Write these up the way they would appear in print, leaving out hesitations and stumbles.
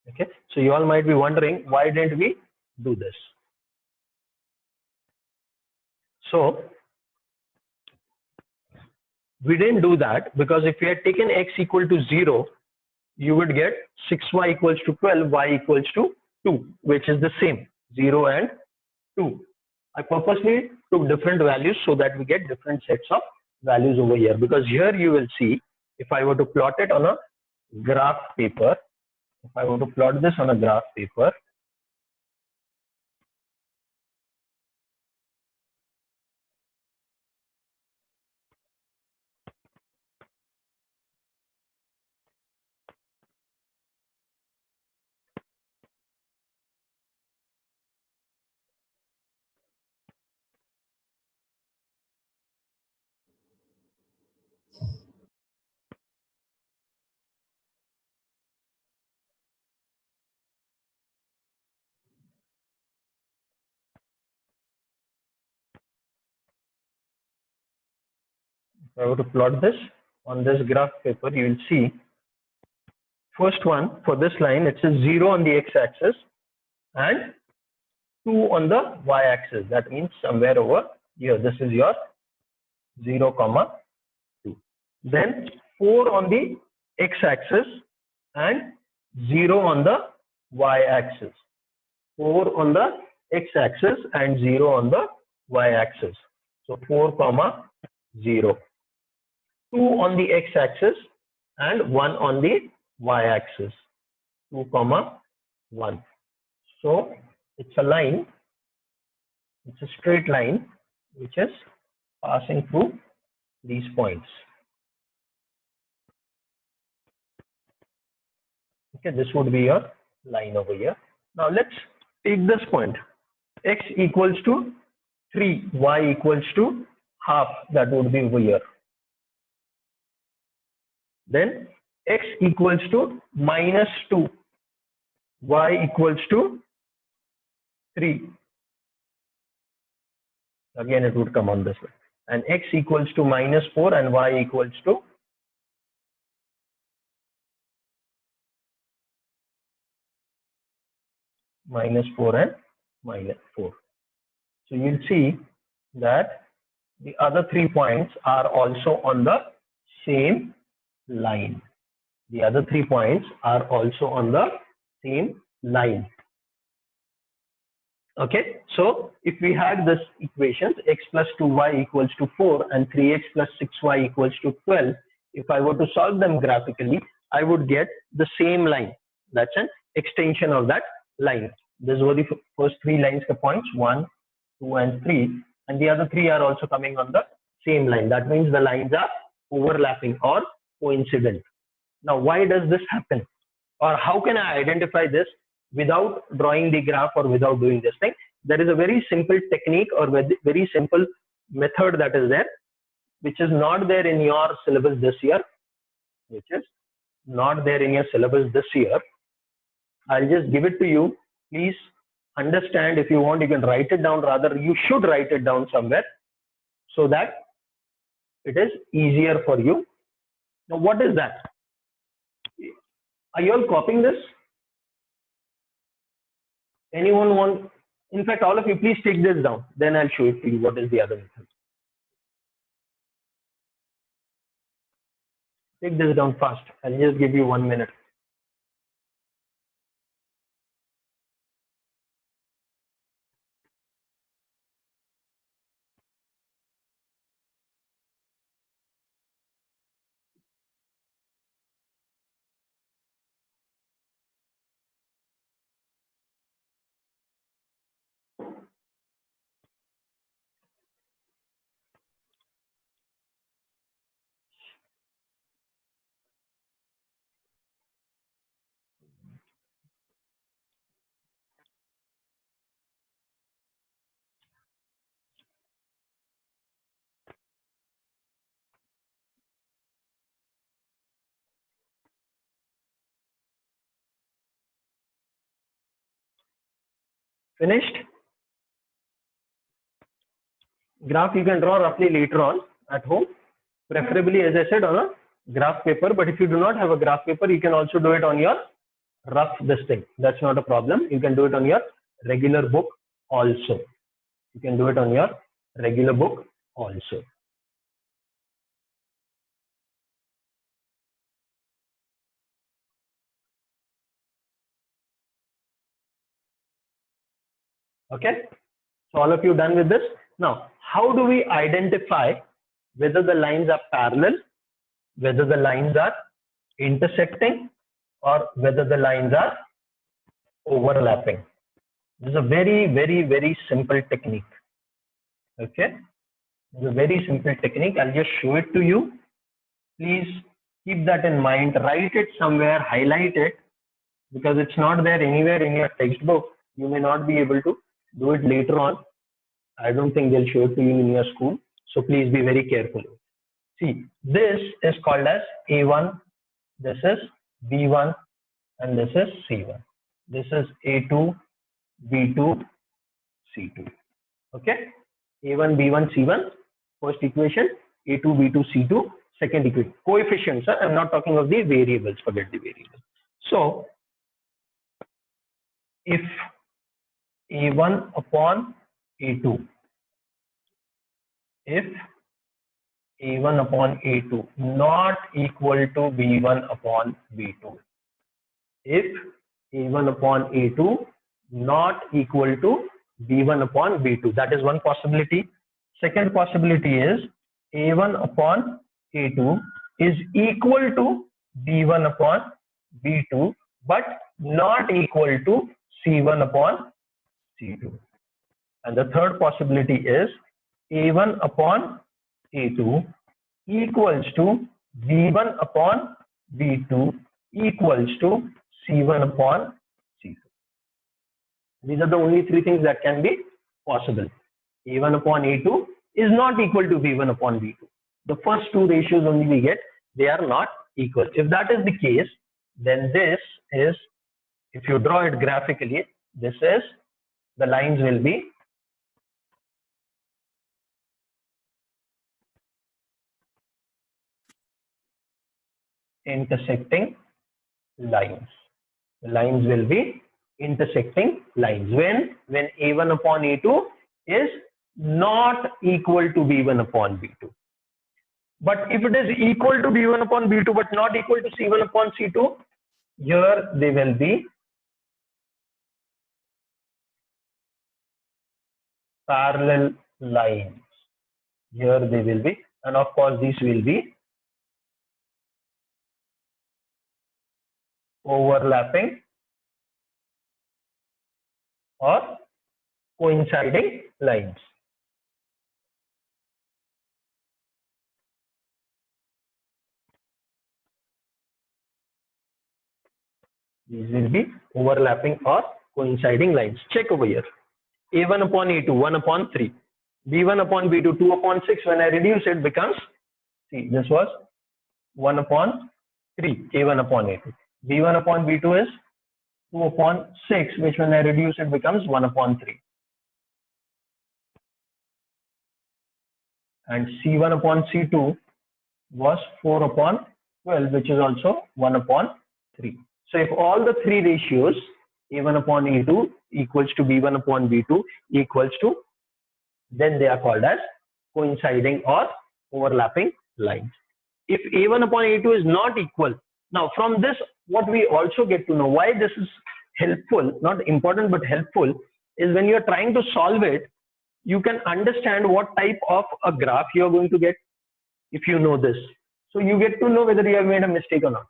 Okay, so you all might be wondering, why didn't we do this? So we didn't do that because if we had taken x equal to 0, you would get 6y equals to 12, y equals to 2, which is the same, 0 and 2. I purposely took different values so that we get different sets of values over here, because here you will see, if I were to plot it on a graph paper, if I were to plot this on a graph paper, if I were to plot this on this graph paper, you will see, first one, for this line, it says 0 on the x-axis and 2 on the y-axis. That means somewhere over here, this is your 0, 2. Then 4 on the x-axis and 0 on the y-axis. 4 on the x-axis and 0 on the y-axis. So 4, 0. 2 on the x-axis and 1 on the y-axis. 2, 1. So it's a line, it's a straight line which is passing through these points. Okay, this would be your line over here. Now let's take this point, x equals to 3, y equals to half, that would be over here. Then x equals to -2, y equals to 3. Again, it would come on this way. And x equals to -4 and y equals to -4 and -4. So you'll see that the other 3 points are also on the same line. The other 3 points are also on the same line. Okay, so if we had this equations, x plus 2y equals to 4 and 3x plus 6y equals to 12, if I were to solve them graphically, I would get the same line. That's an extension of that line. These were the first 3 lines, the points 1, 2 and 3, and the other 3 are also coming on the same line. That means the lines are overlapping or coincident. Now, why does this happen? Or how can I identify this without drawing the graph or without doing this thing? There is a very simple technique or very simple method that is there, which is not there in your syllabus this year, I'll just give it to you. Please understand. If you want, you can write it down. Rather, you should write it down somewhere so that it is easier for you. Now, what is that? Are you all copying this? Anyone want? In fact, all of you, please take this down. Then I'll show it to you. What is the other method? Take this down fast. I'll just give you 1 minute. Finished? Graph you can draw roughly later on at home, preferably, as I said, on a graph paper. But if you do not have a graph paper, you can also do it on your rough this thing. That's not a problem. You can do it on your regular book also. You can do it on your regular book also. Okay. So all of you done with this? Now, how do we identify whether the lines are parallel, whether the lines are intersecting, or whether the lines are overlapping? This is a very, very, very simple technique. Okay. It's a very simple technique. I'll just show it to you. Please keep that in mind. Write it somewhere, highlight it, because it's not there anywhere in your textbook. You may not be able to do it later on. I don't think they'll show it to you in your school. So please be very careful. See, this is called as A1, this is B1, and this is C1. This is A2, B2, C2. Okay? A1, B1, C1, first equation, A2, B2, C2, second equation. Coefficients, I'm not talking of the variables, forget the variables. So, if A1 upon A2, if A1 upon A2 not equal to B1 upon B2, if A1 upon A2 not equal to B1 upon B2, that is one possibility. Second possibility is A1 upon A2 is equal to B1 upon B2 but not equal to C1 upon C2. And the third possibility is A1 upon A2 equals to B1 upon B2 equals to C1 upon C2. These are the only three things that can be possible. A1 upon A2 is not equal to B1 upon B2. The first two ratios only we get, they are not equal. If that is the case, then this is, if you draw it graphically, this is, the lines will be intersecting lines. The lines will be intersecting lines when A1 upon A2 is not equal to B1 upon B2. But if it is equal to B1 upon B2 but not equal to C1 upon C2, here they will be parallel lines. Here they will be, and of course these will be overlapping or coinciding lines. These will be overlapping or coinciding lines. Check over here. A1 upon A2, 1 upon 3. B1 upon B2, 2 upon 6. When I reduce it becomes, see, this was 1 upon 3, A1 upon A2. B1 upon B2 is 2 upon 6, which when I reduce it becomes 1 upon 3. And C1 upon C2 was 4 upon 12, which is also 1 upon 3. So if all the three ratios, A1 upon A2 equals to B1 upon B2 equals to, then they are called as coinciding or overlapping lines. If A1 upon A2 is not equal, now from this, what we also get to know, why this is helpful, not important but helpful, is when you're trying to solve it, you can understand what type of a graph you're going to get if you know this. So you get to know whether you have made a mistake or not,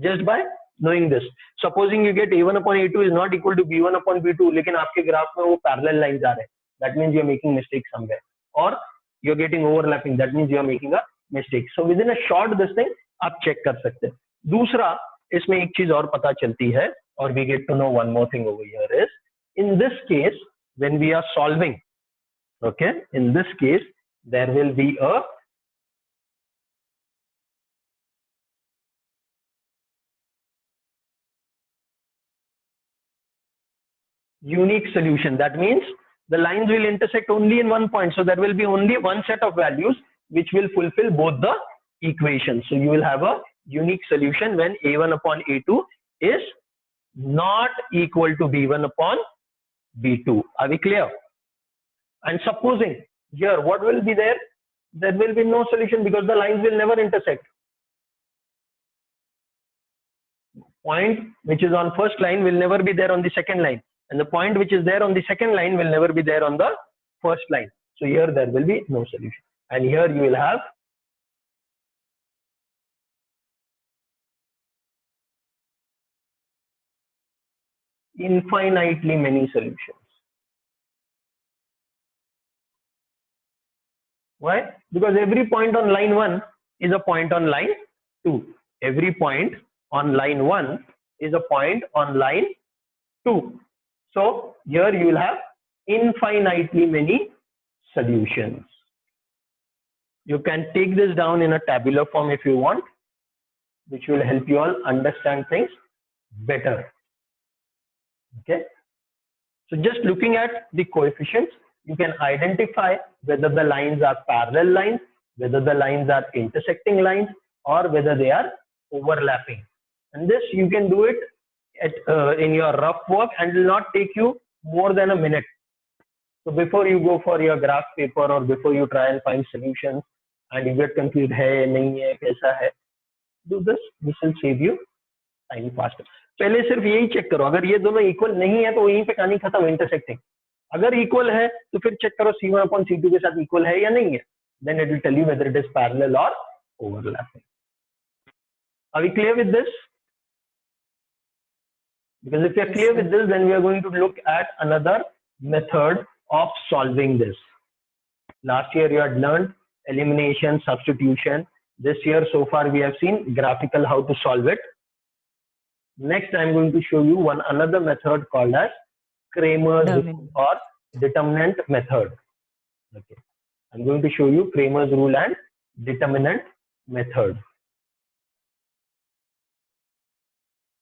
just by knowing this. Supposing you get A1 upon A2 is not equal to B1 upon B2, लेकिन आपके graph में वो parallel lines आ रहे हैं, that means you're making mistake somewhere, or you're getting overlapping, that means you're making a mistake. So within a short this thing आप check कर सकते हैं. दूसरा इसमें एक चीज और पता चलती है, और we get to know one more thing over here is, in this case when we are solving, okay, in this case there will be a unique solution. That means the lines will intersect only in one point, so there will be only one set of values which will fulfill both the equations. So you will have a unique solution when A1 upon A2 is not equal to B1 upon B2. Are we clear? And supposing here, what will be there? There will be no solution because the lines will never intersect. Point which is on first line will never be there on the second line, and the point which is there on the second line will never be there on the first line. So here there will be no solution, and here you will have infinitely many solutions. Why? Because every point on line 1 is a point on line 2. Every point on line 1 is a point on line 2. So here you will have infinitely many solutions. You can take this down in a tabular form if you want, which will help you all understand things better. Okay. So just looking at the coefficients, you can identify whether the lines are parallel lines, whether the lines are intersecting lines, or whether they are overlapping. And this you can do it in your rough work, and will not take you more than a minute. So before you go for your graph paper, or before you try and find solutions and you get confused, hai, nahi hai, kaisa hai, do this. This will save you time faster. पहले सिर्फ यही check करो, अगर ये दोनों equal नहीं है तो यहीं पे कहानी खत्म, इंटरसेक्टिंग. अगर इक्वल है तो फिर चेक करो C1 upon C2 के साथ इक्वल है या नहीं है. Then it will tell you whether it is parallel or overlapping. Are we clear with this? Because if you are clear with this, then we are going to look at another method of solving this. Last year you had learned elimination, substitution. This year so far we have seen graphical how to solve it. Next I am going to show you another method called as Cramer's rule or determinant method. Okay, I'm going to show you Cramer's rule and determinant method.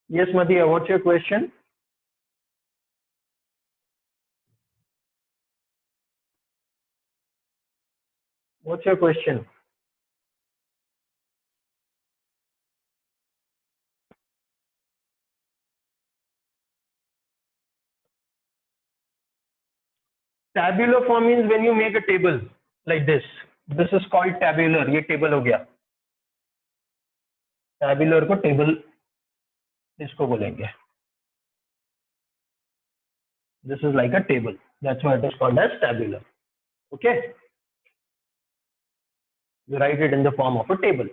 Yes, Madhya, what's your question? What's your question? Tabular form means when you make a table like this. This is called tabular. ये table हो गया. Tabular को table इसको बोलेंगे. This is like a table. That's why it is called as tabular. Okay. We write it in the form of a table.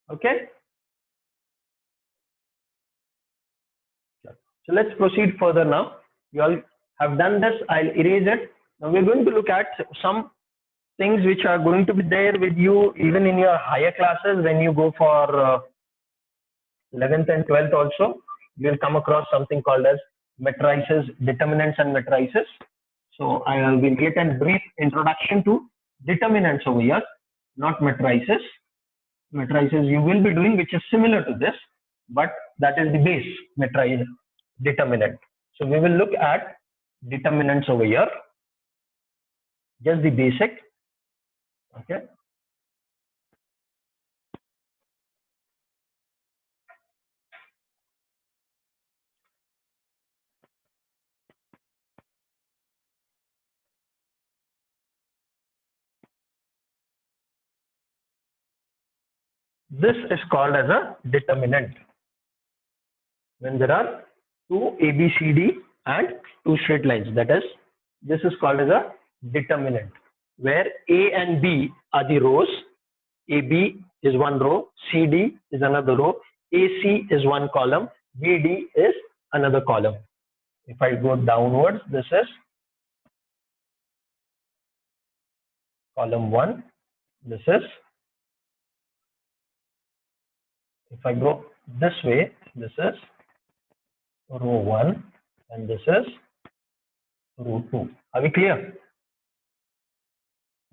Okay. So let's proceed further now. You all have done this. I'll erase it. Now we're going to look at some things which are going to be there with you even in your higher classes. When you go for 11th and 12th also, you will come across something called as matrices, determinants and matrices. So I will get a brief introduction to determinants over here, not matrices. Matrices you will be doing, which is similar to this, but that is the base matrice determinant. So we will look at determinants over here, just the basic. Okay. This is called as a determinant. When there are two ABCD and two straight lines, that is, this is called as a determinant, where A and B are the rows. AB is one row, CD is another row, AC is one column, BD is another column. If I go downwards, this is column 1, this is, if I go this way, this is row 1 and this is row 2. Are we clear?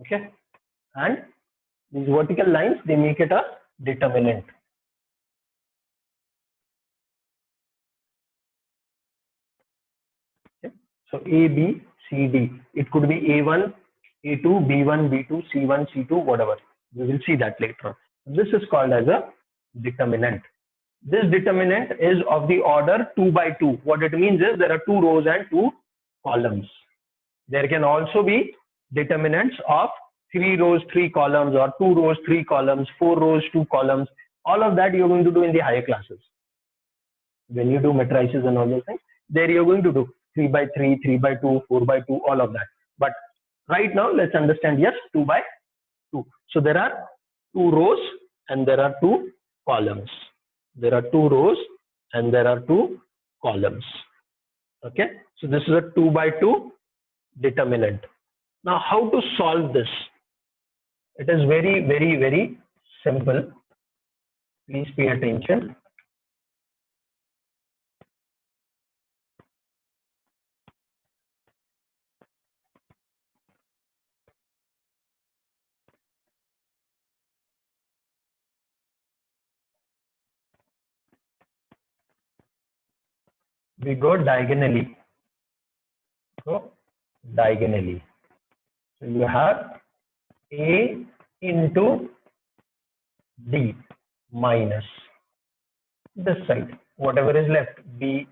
Okay. And these vertical lines, they make it a determinant. Okay. So A, B, C, D. It could be A1, A2, B1, B2, C1, C2, whatever. We will see that later on. This is called as a determinant. This determinant is of the order 2 by 2. What it means is there are 2 rows and 2 columns. There can also be determinants of 3 rows, 3 columns, or 2 rows, 3 columns, 4 rows, 2 columns. All of that you're going to do in the higher classes. When you do matrices and all those things, there you're going to do 3 by 3, 3 by 2, 4 by 2, all of that. But right now, let's understand, yes, 2 by 2. So there are 2 rows and there are 2 columns. There are 2 rows and there are 2 columns. Okay, so this is a 2 by 2 determinant. Now, how to solve this? It is very, very, very simple. Please pay attention. We go diagonally. So diagonally. So you have A into D minus this side. Whatever is left, B